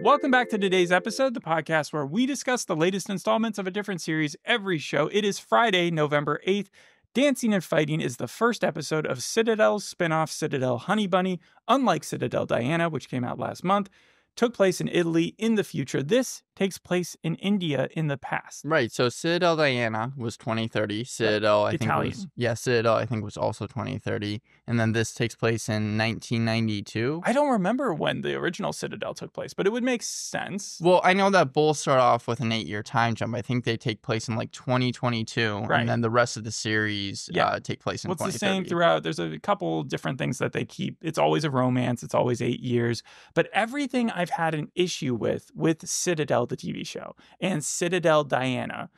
Welcome back to today's episode, the podcast where we discuss the latest installments of a different series every show. It is Friday, November 8th. Dancing and Fighting is the first episode of Citadel's spinoff, Citadel Honey Bunny. Unlike Citadel Diana, which came out last month, took place in Italy in the future. This takes place in India in the past. Right. So Citadel Diana was 2030. Citadel, Citadel, I think, was also 2030. And then this takes place in 1992. I don't remember when the original Citadel took place, but it would make sense. Well, I know that both start off with an 8-year time jump. I think they take place in like 2022. Right. And then the rest of the series take place in 2030. What's the same throughout? There's a couple different things that they keep. It's always a romance. It's always 8 years. But everything I've had an issue with Citadel, the TV show, and Citadel Diana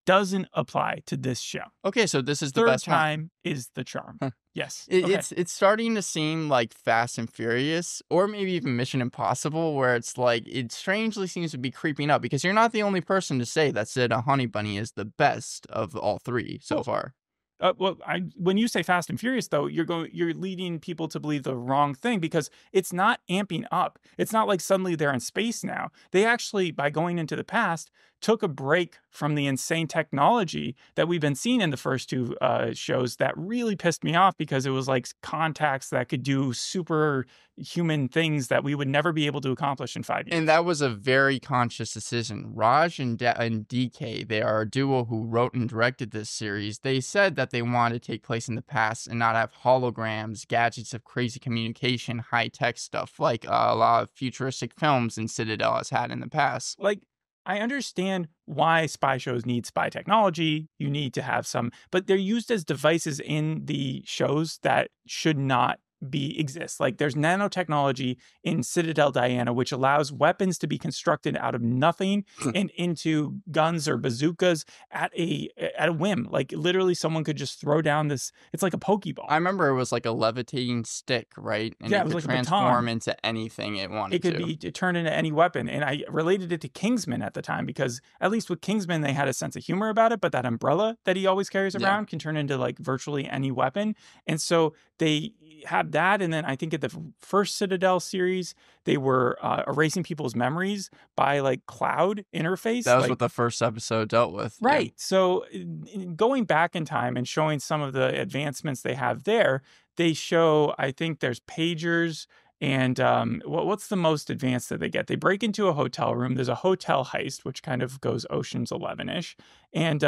doesn't apply to this show. Okay, so this is the best one. Third time is the charm. Yes. It's starting to seem like Fast and Furious, or maybe even Mission Impossible, where it's like it strangely seems to be creeping up, because you're not the only person to say that Citadel Honey Bunny is the best of all three so far. When you say Fast and Furious, though, you're leading people to believe the wrong thing, because it's not amping up. It's not like suddenly they're in space now. They actually, by going into the past, took a break from the insane technology that we've been seeing in the first two shows that really pissed me off, because it was like contacts that could do superhuman things that we would never be able to accomplish in 5 years. And that was a very conscious decision. Raj and DK, they are a duo who wrote and directed this series. They said that they wanted to take place in the past and not have holograms, gadgets of crazy communication, high-tech stuff like a lot of futuristic films in Citadel has had in the past. Like, I understand why spy shows need spy technology. You need to have some, but they're used as devices in the shows that should not exist. Like, there's nanotechnology in Citadel Diana, which allows weapons to be constructed out of nothing and into guns or bazookas at a whim. Like, literally someone could just throw down this, it's like a Pokeball. I remember it was like a levitating stick, right? And it could like transform into anything it wanted to. It could be turned into any weapon. And I related it to Kingsman at the time, because at least with Kingsman, they had a sense of humor about it, but that umbrella that he always carries around can turn into like virtually any weapon. And so they had that. And then I think at the first Citadel series, they were erasing people's memories by like cloud interface. That was what the first episode dealt with. Right. Yeah. So going back in time and showing some of the advancements they have there, they show, I think there's pagers. And what's the most advanced that they get? They break into a hotel room. There's a hotel heist, which kind of goes Ocean's 11-ish. And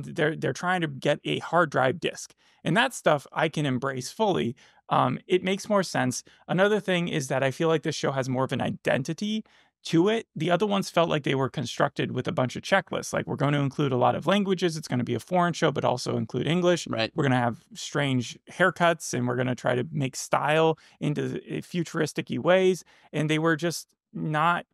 they're trying to get a hard drive disk. And that stuff I can embrace fully. It makes more sense. Another thing is that I feel like this show has more of an identity to it. The other ones felt like they were constructed with a bunch of checklists. Like, we're going to include a lot of languages. It's going to be a foreign show, but also include English. Right. We're going to have strange haircuts, and we're going to try to make style into futuristic-y ways. And they were just not...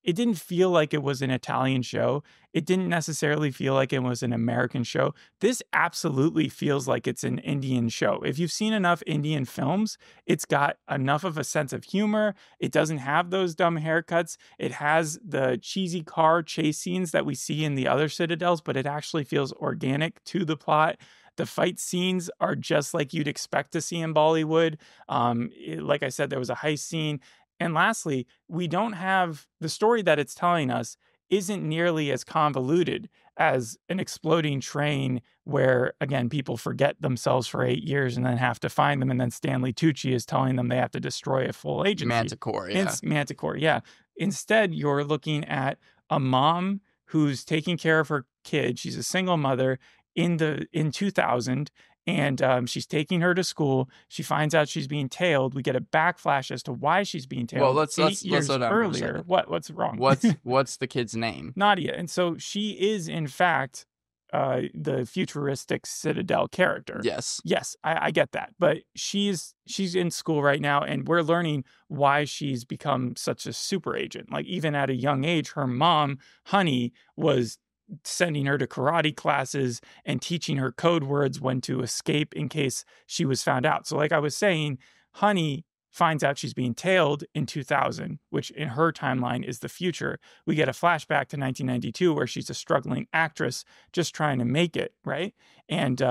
It didn't feel like it was an Italian show. It didn't necessarily feel like it was an American show. This absolutely feels like it's an Indian show. If you've seen enough Indian films, it's got enough of a sense of humor. It doesn't have those dumb haircuts. It has the cheesy car chase scenes that we see in the other Citadels, but it actually feels organic to the plot. The fight scenes are just like you'd expect to see in Bollywood. Like I said, there was a heist scene. And lastly, we don't have the story that it's telling us isn't nearly as convoluted as an exploding train where, again, people forget themselves for 8 years and then have to find them. And then Stanley Tucci is telling them they have to destroy a full agency. Manticore, yeah. It's Manticore, yeah. Instead, you're looking at a mom who's taking care of her kid. She's a single mother in 2000. And she's taking her to school. She finds out she's being tailed. We get a backflash as to why she's being tailed. Well, let's slow down earlier. What's wrong? What's the kid's name? Nadia. And so she is, in fact, the futuristic Citadel character. Yes. Yes, I get that. But she's in school right now, and we're learning why she's become such a super agent. Like, even at a young age, her mom, Honey, was sending her to karate classes and teaching her code words when to escape in case she was found out. So like I was saying, Honey finds out she's being tailed in 2000, which in her timeline is the future. We get a flashback to 1992 where she's a struggling actress just trying to make it, right? And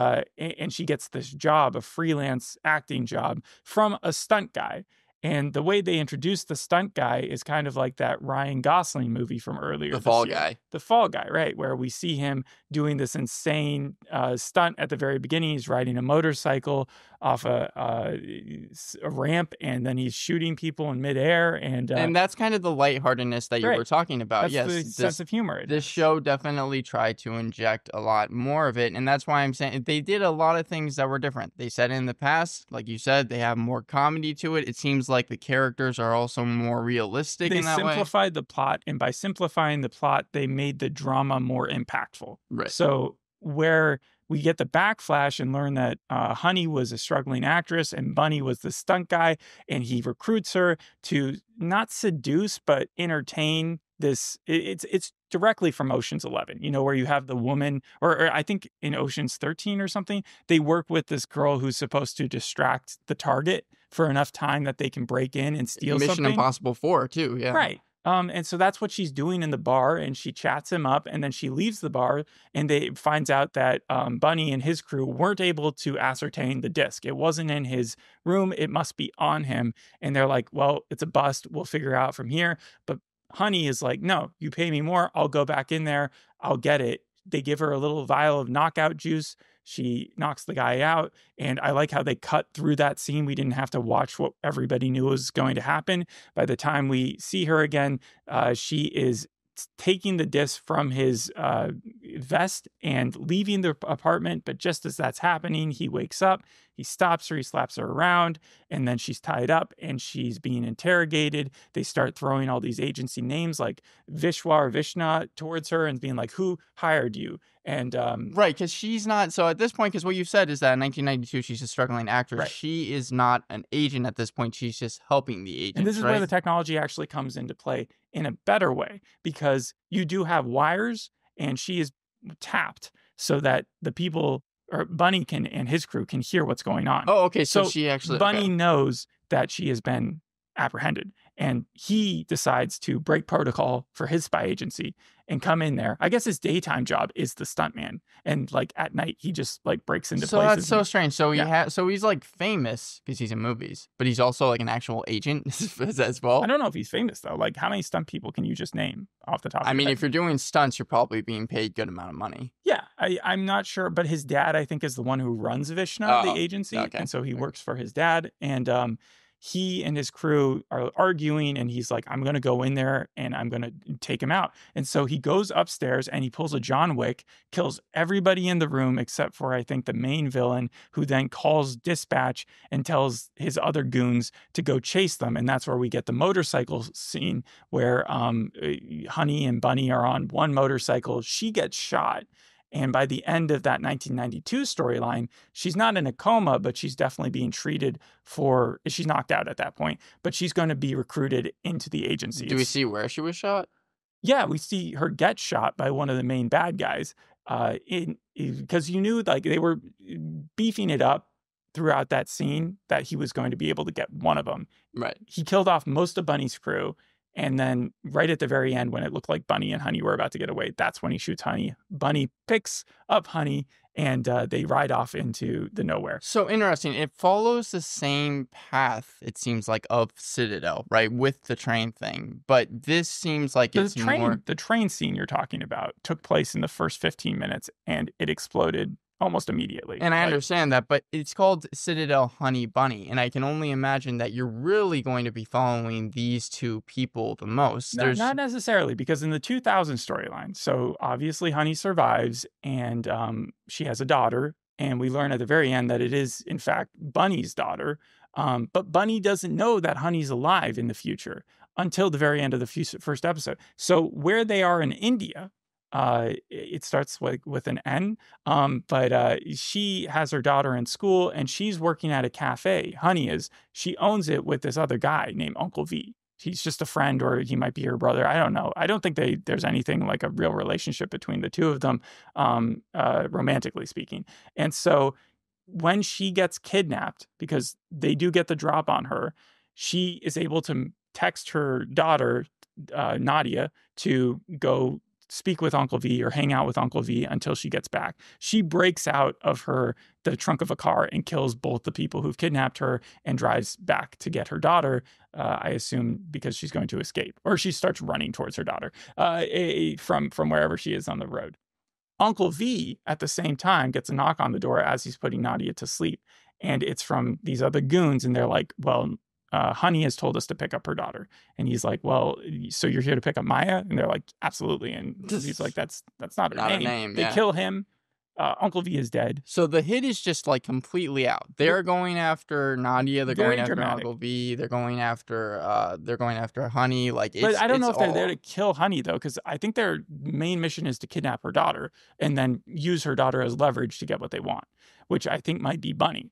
she gets this job, a freelance acting job from a stunt guy. And the way they introduced the stunt guy is kind of like that Ryan Gosling movie from earlier The this Fall year. Guy. The Fall Guy, right? Where we see him doing this insane stunt at the very beginning. He's riding a motorcycle off a ramp, and then he's shooting people in midair. And that's kind of the lightheartedness that you were right. talking about. That's Yes, the sense of humor. this show definitely tried to inject a lot more of it, and that's why I'm saying they did a lot of things that were different. They said in the past, like you said, they have more comedy to it. It seems like the characters are also more realistic They in that way. simplified the plot, and by simplifying the plot, they made the drama more impactful. Right. So where we get the backflash and learn that Honey was a struggling actress and Bunny was the stunt guy, and he recruits her to not seduce but entertain this. It's directly from Ocean's 11, where you have the woman, or I think in Ocean's 13 or something, they work with this girl who's supposed to distract the target for enough time that they can break in and steal Mission something. Impossible 4 too, yeah. Right. And so that's what she's doing in the bar, and she chats him up, and then she leaves the bar, and they finds out that Bunny and his crew weren't able to ascertain the disc. It wasn't in his room. It must be on him. And they're like, well, it's a bust. We'll figure out from here. But Honey is like, no, you pay me more. I'll go back in there. I'll get it. They give her a little vial of knockout juice. She knocks the guy out. And I like how they cut through that scene. We didn't have to watch what everybody knew was going to happen. By the time we see her again, she is taking the disc from his vest and leaving the apartment. But just as that's happening, he wakes up, he stops her, he slaps her around, and then she's tied up and she's being interrogated. They start throwing all these agency names like Vishwa or Vishna towards her and being like, who hired you? And right, because she's not. So at this point, because what you said is that in 1992 she's a struggling actress. Right. She is not an agent at this point. She's just helping the agent. And this is where the technology actually comes into play in a better way, because you do have wires, and she is tapped so that the people, or Bunny and his crew can hear what's going on. Oh, okay. So she actually Bunny knows that she has been apprehended, and he decides to break protocol for his spy agency and come in there. I guess his daytime job is the stuntman, and like at night he just like breaks into So places. that's so strange. So Yeah. so he's like famous because he's in movies, but he's also like an actual agent as well. I don't know if he's famous though. Like, how many stunt people can you just name off the top of I your mean, head? if you're doing stunts, you're probably being paid good amount of money. Yeah, I'm not sure, but his dad, I think, is the one who runs Vishna, the Oh, agency, okay. and so he works for his dad, and he and his crew are arguing, and he's like, I'm going to go in there and I'm going to take him out. And so he goes upstairs and he pulls a John Wick, kills everybody in the room except for, I think, the main villain, who then calls dispatch and tells his other goons to go chase them. And that's where we get the motorcycle scene where Honey and Bunny are on one motorcycle. She gets shot. And by the end of that 1992 storyline, she's not in a coma, but she's definitely being treated for, she's knocked out at that point, but she's going to be recruited into the agency. Do we see where she was shot? Yeah, we see her get shot by one of the main bad guys. Because you knew like they were beefing it up throughout that scene that he was going to be able to get one of them. Right. He killed off most of Bunny's crew. And then right at the very end, when it looked like Bunny and Honey were about to get away, that's when he shoots Honey. Bunny picks up Honey, and they ride off into the nowhere. So interesting. It follows the same path, it seems like, of Citadel, right? With the train thing. But this seems like it's more... The train scene you're talking about took place in the first 15 minutes, and it exploded almost immediately. And I understand that, but it's called Citadel Honey Bunny, and I can only imagine that you're really going to be following these two people the most. Not necessarily, because in the 2000 storyline, so obviously Honey survives, and she has a daughter, and we learn at the very end that it is, in fact, Bunny's daughter. But Bunny doesn't know that Honey's alive in the future until the very end of the first episode. So where they are in India, it starts with an N, but she has her daughter in school, and she's working at a cafe. Honey is. She owns it with this other guy named Uncle V. He's just a friend, or he might be her brother. I don't know. I don't think there's anything like a real relationship between the two of them, romantically speaking. And so when she gets kidnapped, because they do get the drop on her, she is able to text her daughter, Nadia, to go speak with Uncle V or hang out with Uncle V until she gets back. She breaks out of the trunk of a car and kills both the people who've kidnapped her and drives back to get her daughter. I assume because she's going to escape, or she starts running towards her daughter from wherever she is on the road. Uncle V, at the same time, gets a knock on the door as he's putting Nadia to sleep. And it's from these other goons. And they're like, well, Honey has told us to pick up her daughter. And he's like, well, so you're here to pick up Maya? And they're like, absolutely. And he's like, that's not her Not name. a name, They yeah. kill him. Uncle V is dead. So the hit is just like completely out. They're going after Nadia. They're Very going after dramatic. Uncle V. They're going after Honey. Like, it's, But I don't know if they're all there to kill Honey, though, because I think their main mission is to kidnap her daughter and then use her daughter as leverage to get what they want, which I think might be Bunny.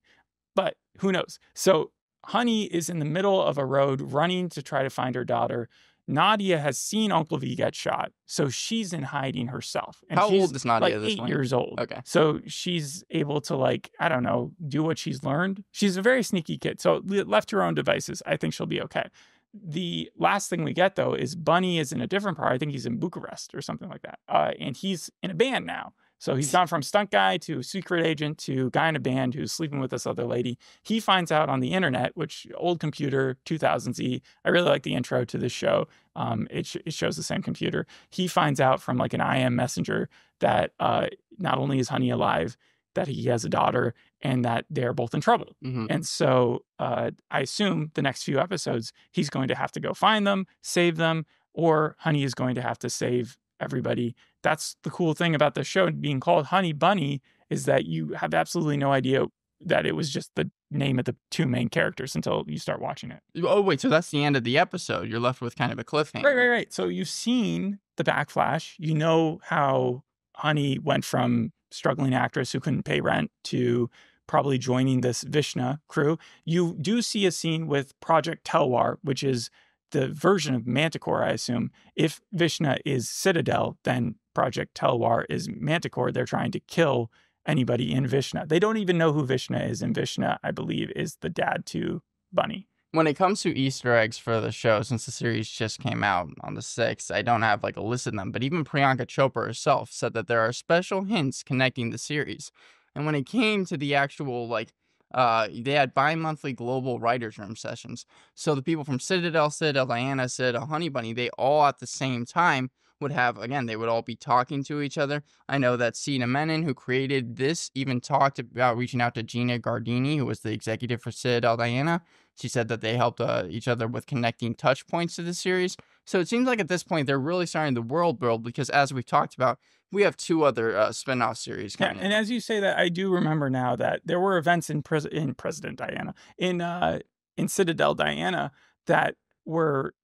But who knows? So Honey is in the middle of a road running to try to find her daughter. Nadia has seen Uncle V get shot, so she's in hiding herself. And How she's old is Nadia like at this 8 point? years old. Okay. So she's able to, like, I don't know, do what she's learned. She's a very sneaky kid. So left to her own devices, I think she'll be okay. The last thing we get, though, is Bunny is in a different part. I think he's in Bucharest or something like that. And he's in a band now. So he's gone from stunt guy to secret agent to guy in a band who's sleeping with this other lady. He finds out on the internet, which old computer, 2000Z. I really like the intro to this show. It shows the same computer. He finds out from like an IM messenger that not only is Honey alive, that he has a daughter and that they're both in trouble. Mhm. And so I assume the next few episodes, he's going to have to go find them, save them, or Honey is going to have to save everybody. That's the cool thing about the show being called Honey Bunny, is that you have absolutely no idea that it was just the name of the two main characters until you start watching it. Oh, wait, so that's the end of the episode. You're left with kind of a cliffhanger. Right. So you've seen the backflash. You know how Honey went from struggling actress who couldn't pay rent to probably joining this Vishna crew. You do see a scene with Project Telwar, which is the version of Manticore, I assume. If Vishna is Citadel, then Project Telwar is Manticore. They're trying to kill anybody in Vishna. They don't even know who Vishna is, and Vishna, I believe, is the dad to Bunny. When it comes to Easter eggs for the show, since the series just came out on the 6th, I don't have like a list of them, but even Priyanka Chopra herself said that there are special hints connecting the series. And when it came to the actual, like, they had bi-monthly global writers' room sessions. So the people from Citadel, Diana, Citadel, Honey Bunny, they all at the same time would have, again, they would all be talking to each other. I know that Sina Menon, who created this, even talked about reaching out to Gina Gardini, who was the executive for Citadel Diana. She said that they helped each other with connecting touch points to the series. So it seems like at this point, they're really starting the world build because, as we've talked about, we have 2 other spin-off series coming in. And as you say that, I do remember now that there were events in President Diana, in Citadel Diana, that were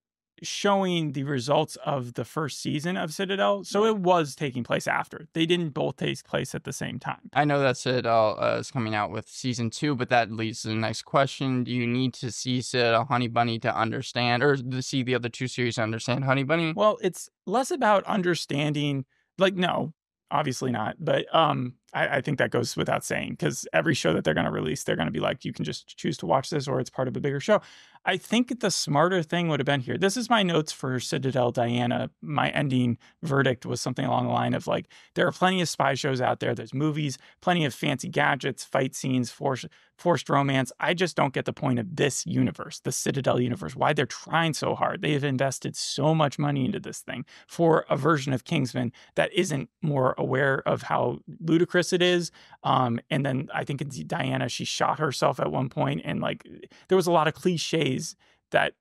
showing the results of the first season of Citadel. So it was taking place after. They didn't both take place at the same time. I know that Citadel is coming out with season 2, but that leads to the next question. Do you need to see Citadel Honey Bunny to understand, or to see the other 2 series to understand Honey Bunny? Well, it's less about understanding, like, no, obviously not. But I think that goes without saying, because every show that they're going to release, they're going to be like, you can just choose to watch this or it's part of a bigger show. I think the smarter thing would have been here. This is my notes for Citadel Diana. My ending verdict was something along the line of like, there are plenty of spy shows out there. There's movies, plenty of fancy gadgets, fight scenes, forced romance. I just don't get the point of this universe, the Citadel universe, why they're trying so hard. They have invested so much money into this thing for a version of Kingsman that isn't more aware of how ludicrous it is. And then I think it's Diana, she shot herself at one point, and like there was a lot of cliches that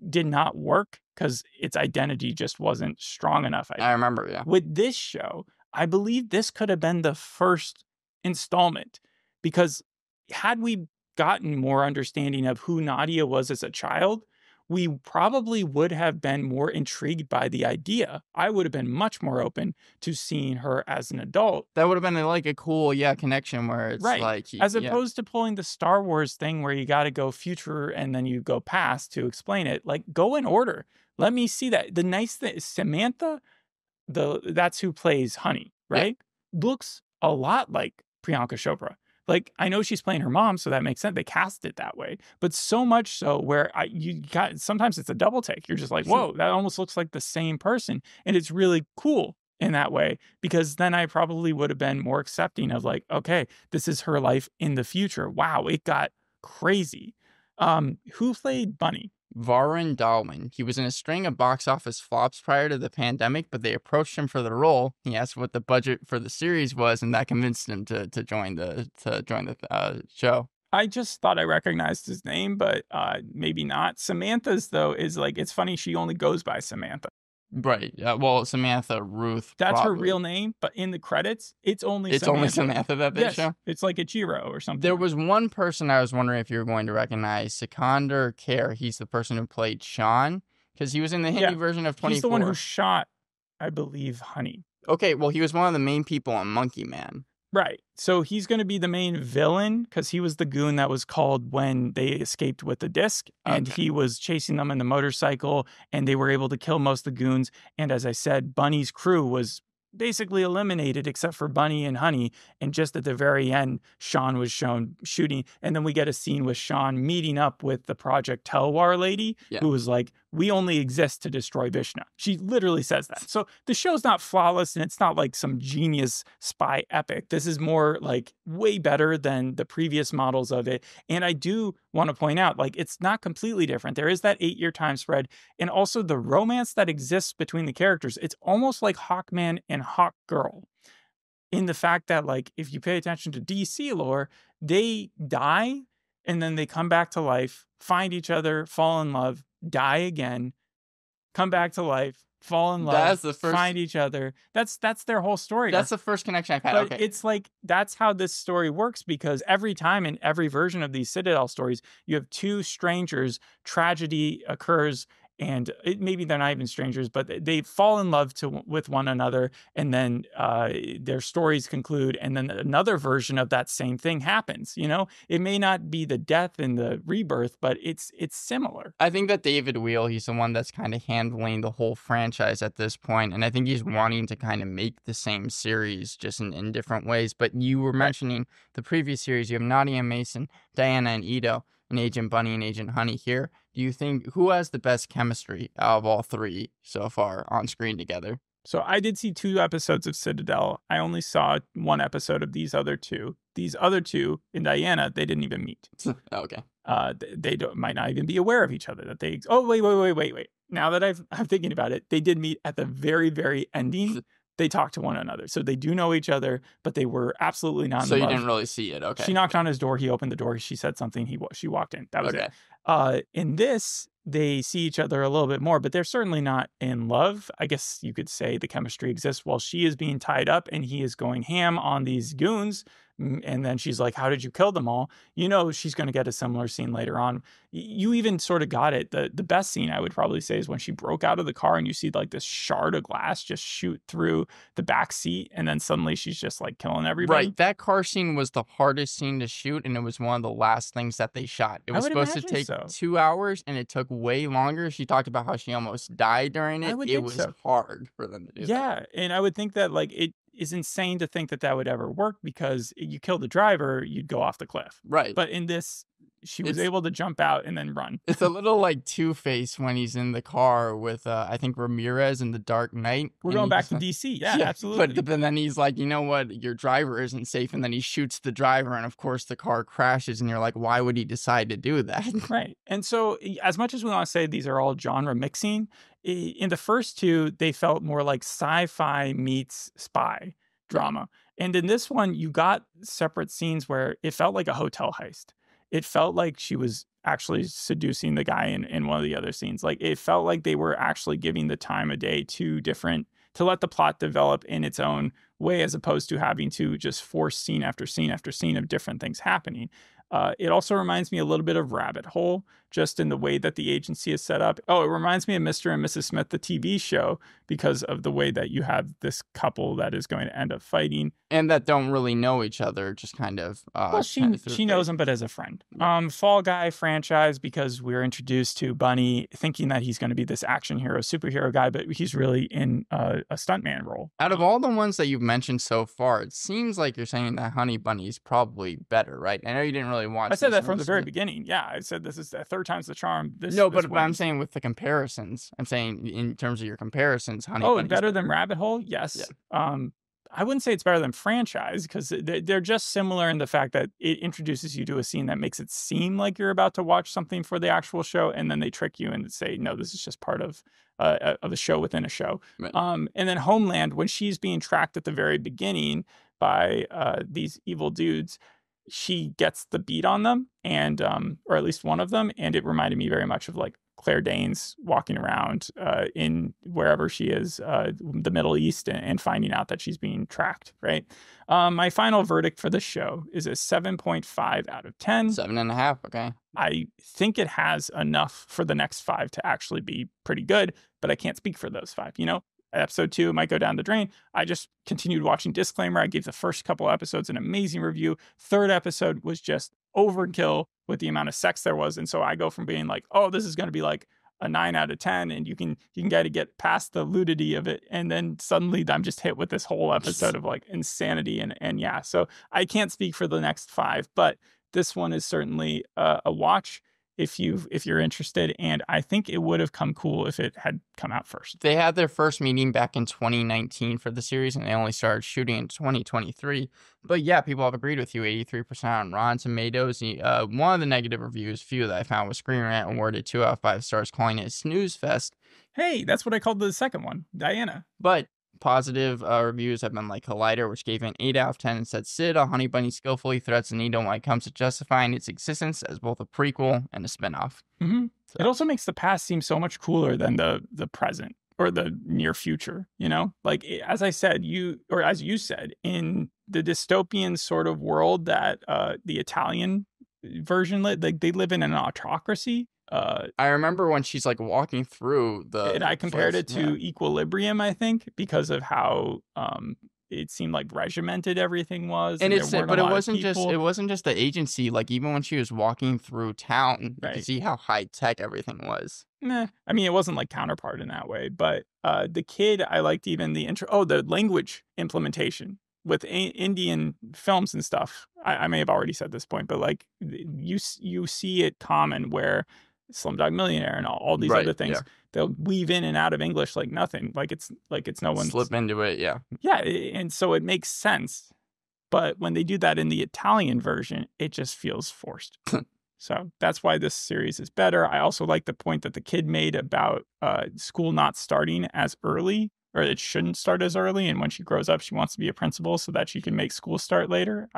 did not work because its identity just wasn't strong enough. I remember, yeah. With this show, I believe this could have been the first installment, because had we gotten more understanding of who Nadia was as a child, we probably would have been more intrigued by the idea. I would have been much more open to seeing her as an adult. That would have been like a cool, connection where it's right. like... As opposed to pulling the Star Wars thing where you got to go future and then you go past to explain it. Like, go in order. Let me see that. The nice thing is Samantha, that's who plays Honey, right? Yeah. Looks a lot like Priyanka Chopra. Like, I know she's playing her mom, so that makes sense. They cast it that way. But so much so where sometimes it's a double take. You're just like, whoa, that almost looks like the same person. And it's really cool in that way, because then I probably would have been more accepting of like, okay, this is her life in the future. Wow, it got crazy. Who played Bunny? Varun Dalwin. He was in a string of box office flops prior to the pandemic, but they approached him for the role. He asked what the budget for the series was, and that convinced him to join the show. I just thought I recognized his name, but maybe not. Samantha's, though, is like, it's funny, she only goes by Samantha. Right. Well, Samantha Ruth. That's her probably. real name, but in the credits, it's only It's Samantha. only Samantha that they Yes, show. it's like a Chiro or something. There was one person I was wondering if you were going to recognize, Sikander Kher. He's the person who played Sean, because he was in the Hindi version of 24. He's the one who shot, I believe, Honey. Okay, well, he was one of the main people on Monkey Man. Right. So he's going to be the main villain because he was the goon that was called when they escaped with the disc, and he was chasing them in the motorcycle, and they were able to kill most of the goons. And as I said, Bunny's crew was basically eliminated except for Bunny and Honey. And just at the very end, Sean was shown shooting. And then we get a scene with Sean meeting up with the Project Telwar lady, who was like, we only exist to destroy Vishnu. She literally says that. So the show's not flawless, and it's not like some genius spy epic. This is more like way better than the previous models of it. And I do want to point out, like, it's not completely different. There is that 8-year time spread, and also the romance that exists between the characters. It's almost like Hawkman and Hawkgirl, in the fact that, like, if you pay attention to DC lore, they die and then they come back to life, find each other, fall in love, die again, come back to life, fall in love, find each other. That's their whole story. That's the first connection I've had. But it's like, that's how this story works, because every time in every version of these Citadel stories, you have two strangers, tragedy occurs, and maybe they're not even strangers, but they fall in love with one another, and then their stories conclude, and then another version of that same thing happens. You know, it may not be the death and the rebirth, but it's similar. I think that David Wheel, he's the one that's kind of handling the whole franchise at this point, and I think he's wanting to kind of make the same series just in different ways. But you were mentioning the previous series. You have Nadia Mason, Diana and Ito, and Agent Bunny and Agent Honey here. Do you think, who has the best chemistry out of all three so far on screen together? So I did see 2 episodes of Citadel. I only saw 1 episode of these other two. These other two in Diana, they didn't even meet. Okay. They might not even be aware of each other. That they. Oh, wait. Now that I'm thinking about it, they did meet at the very, very ending. They talked to one another, so they do know each other, but they were absolutely not in love. So you didn't really see it. Okay. She knocked on his door. He opened the door. She said something. She walked in. That was it. In this, they see each other a little bit more, but they're certainly not in love. I guess you could say the chemistry exists while she is being tied up and he is going ham on these goons. And then she's like, how did you kill them all? You know, she's going to get a similar scene later on. You even sort of got it. The best scene, I would probably say, is when she broke out of the car and you see like this shard of glass just shoot through the back seat. And then suddenly she's just like killing everybody. Right. That car scene was the hardest scene to shoot. And it was one of the last things that they shot. It was supposed to take 2 hours and it took way longer. She talked about how she almost died during it. It was hard for them to do that. Yeah. And I would think that like it is insane to think that would ever work, because you kill the driver, you'd go off the cliff. Right. But in this, she was able to jump out and then run. It's a little like Two-Face when he's in the car with, I think, Ramirez in The Dark Knight. We're going back to DC. Yeah, absolutely. But then he's like, you know what? Your driver isn't safe. And then he shoots the driver. And of course, the car crashes. And you're like, why would he decide to do that? Right. And so as much as we want to say these are all genre mixing, in the first 2, they felt more like sci-fi meets spy drama. And in this one, you got separate scenes where it felt like a hotel heist. It felt like she was actually seducing the guy in one of the other scenes. Like, it felt like they were actually giving the time of day to let the plot develop in its own way, as opposed to having to just force scene after scene after scene of different things happening. It also reminds me a little bit of Rabbit Hole, just in the way that the agency is set up. Oh, it reminds me of Mr. and Mrs. Smith, the TV show, because of the way that you have this couple that is going to end up fighting. And that don't really know each other, just kind of Well, kind of through she knows faith. him, but as a friend. Yeah. Fall Guy franchise, because we're introduced to Bunny thinking that he's going to be this action hero, superhero guy, but he's really in a stuntman role. Out of all the ones that you've mentioned so far, it seems like you're saying that Honey Bunny is probably better, right? I know you didn't really watch I said this that one. from the very beginning. Yeah, I said this is the third time's the charm. No, This but I'm wins. saying with the comparisons. I'm saying in terms of your comparisons, Honey Oh, Bunny's better than Rabbit Hole? Yeah. Yes. I wouldn't say it's better than franchise, because they're just similar in the fact that it introduces you to a scene that makes it seem like you're about to watch something for the actual show, and then they trick you and say, no, this is just part of a show within a show. Right. And then Homeland, when she's being tracked at the very beginning by these evil dudes, she gets the beat on them, and or at least one of them, and it reminded me very much of like Claire Danes walking around in wherever she is, the Middle East, and finding out that she's being tracked, right? My final verdict for this show is a 7.5 out of 10. 7.5, okay. I think it has enough for the next 5 to actually be pretty good, but I can't speak for those 5, you know? Episode 2 might go down the drain. I just continued watching Disclaimer. I gave the first couple episodes an amazing review. Third episode was just overkill with the amount of sex there was. And so I go from being like, oh, this is going to be like a 9 out of 10, and you can get past the nudity of it. And then suddenly I'm just hit with this whole episode of like insanity. And yeah, so I can't speak for the next 5, but this one is certainly a watch if you're interested, and I think it would have come cool if it had come out first. They had their first meeting back in 2019 for the series, and they only started shooting in 2023. But yeah, people have agreed with you. 83% on Rotten Tomatoes. One of the negative reviews, few that I found, was Screen Rant awarded 2 out of 5 stars, calling it a snooze fest. Hey, that's what I called the second one, Diana. But positive reviews have been like Collider, which gave it an 8 out of 10 and said Citadel, Honey Bunny skillfully threads Anita when it comes to justifying its existence as both a prequel and a spinoff. Mm-hmm. So. It also makes the past seem so much cooler than the present or the near future, you know? Like, as I said, as you said, in the dystopian sort of world that the Italian version, like they live in an autocracy. I remember when she's like walking through and I compared it to Equilibrium, I think, because of how it seemed like regimented everything was, and it wasn't just the agency. Like even when she was walking through town, you could see how high tech everything was. I mean, it wasn't like Counterpart in that way, but the kid, I liked even the intro. Oh, the language implementation with Indian films and stuff. I may have already said this point, but like you see it common where Slumdog Millionaire and all these other things, they'll weave in and out of English like nothing, like it's no one slip into it. Yeah, and so it makes sense. But when they do that in the Italian version, it just feels forced. So that's why this series is better. I also like the point that the kid made about school not starting as early, or it shouldn't start as early, and when she grows up she wants to be a principal so that she can make school start later.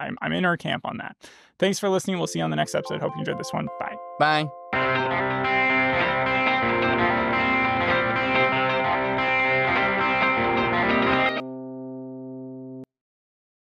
I'm in her camp on that. Thanks for listening. We'll see you on the next episode. Hope you enjoyed this one. Bye. Bye.